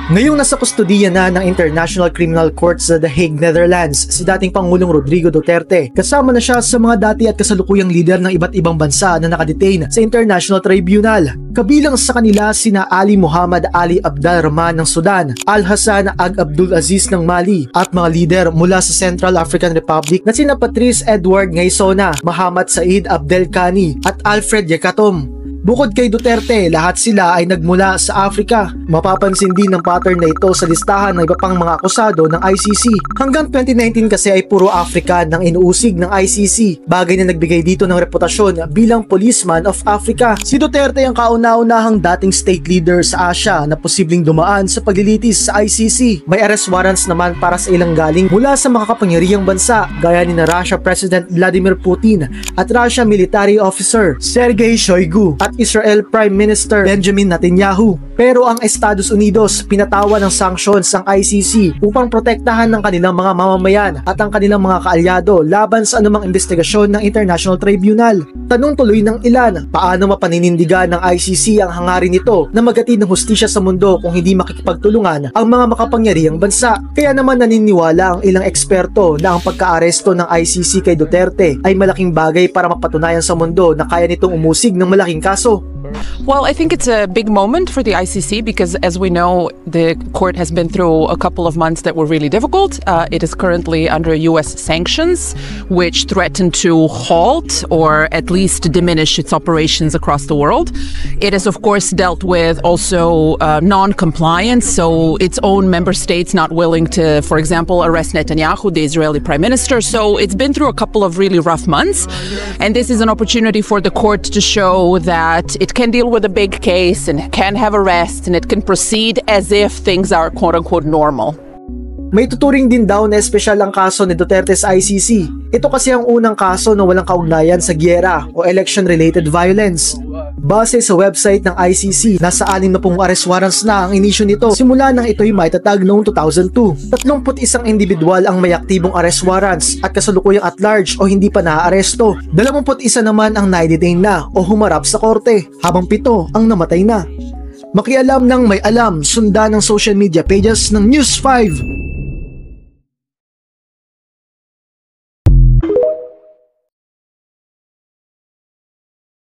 Ngayong nasa kustodiya na ng International Criminal Court sa The Hague, Netherlands, si dating Pangulong Rodrigo Duterte. Kasama na siya sa mga dati at kasalukuyang lider ng iba't ibang bansa na nakadetain sa International Tribunal. Kabilang sa kanila sina Ali Muhammad Ali Abdal Rahman ng Sudan, Al Hassan Ag Abdul Aziz ng Mali, at mga lider mula sa Central African Republic na sina Patrice Edward Ngaisona, Muhammad Said Abdel Kani at Alfred Yakatom. Bukod kay Duterte, lahat sila ay nagmula sa Africa. Mapapansin din ng pattern na ito sa listahan ng iba pang mga akusado ng ICC. Hanggang 2019 kasi ay puro Africa ng inuusig ng ICC, bagay na nagbigay dito ng reputasyon bilang policeman of Africa. Si Duterte ang kauna-unahang dating state leader sa Asia na posibleng dumaan sa paglilitis sa ICC. May arrest warrants naman para sa ilang galing mula sa makakapangyarihang bansa gaya ni na Russia President Vladimir Putin at Russia Military Officer Sergei Shoigu at Israel Prime Minister Benjamin Netanyahu. Pero ang Estados Unidos pinatawa ng sanctions ang ICC upang protektahan ng kanilang mga mamamayan at ang kanilang mga kaalyado laban sa anumang investigasyon ng International Tribunal. Tanong tuloy ng ilan, paano mapaninindigan ng ICC ang hangarin nito na maghatid ng hustisya sa mundo kung hindi makikipagtulungan ang mga makapangyarihang bansa? Kaya naman naniniwala ang ilang eksperto na ang pagka-aresto ng ICC kay Duterte ay malaking bagay para mapatunayan sa mundo na kaya nitong umusig ng malaking kaso. Well, I think it's a big moment for the ICC because, as we know, the court has been through a couple of months that were really difficult. It is currently under US sanctions, which threaten to halt or at least diminish its operations across the world. It has, of course, dealt with also non-compliance, so its own member states not willing to, for example, arrest Netanyahu, the Israeli prime minister. So it's been through a couple of really rough months, and this is an opportunity for the court to show that it can deal with a big case and can have arrests and it can proceed as if things are quote-unquote normal. May tuturing din daw na espesyal ang kaso ni Duterte sa ICC. Ito kasi ang unang kaso na walang kaugnayan sa giyera o election-related violence. Base sa website ng ICC, nasa 60 arrest warrants na ang inisyu nito simula nang ito'y maitatag noong 2002. 31 individual ang may aktibong arrest warrants at kasalukuyang at large o hindi pa naaaresto. 21 naman ang nai-detain na o humarap sa korte, habang 7 ang namatay na. Makialam ng may alam, sundan ng social media pages ng News 5.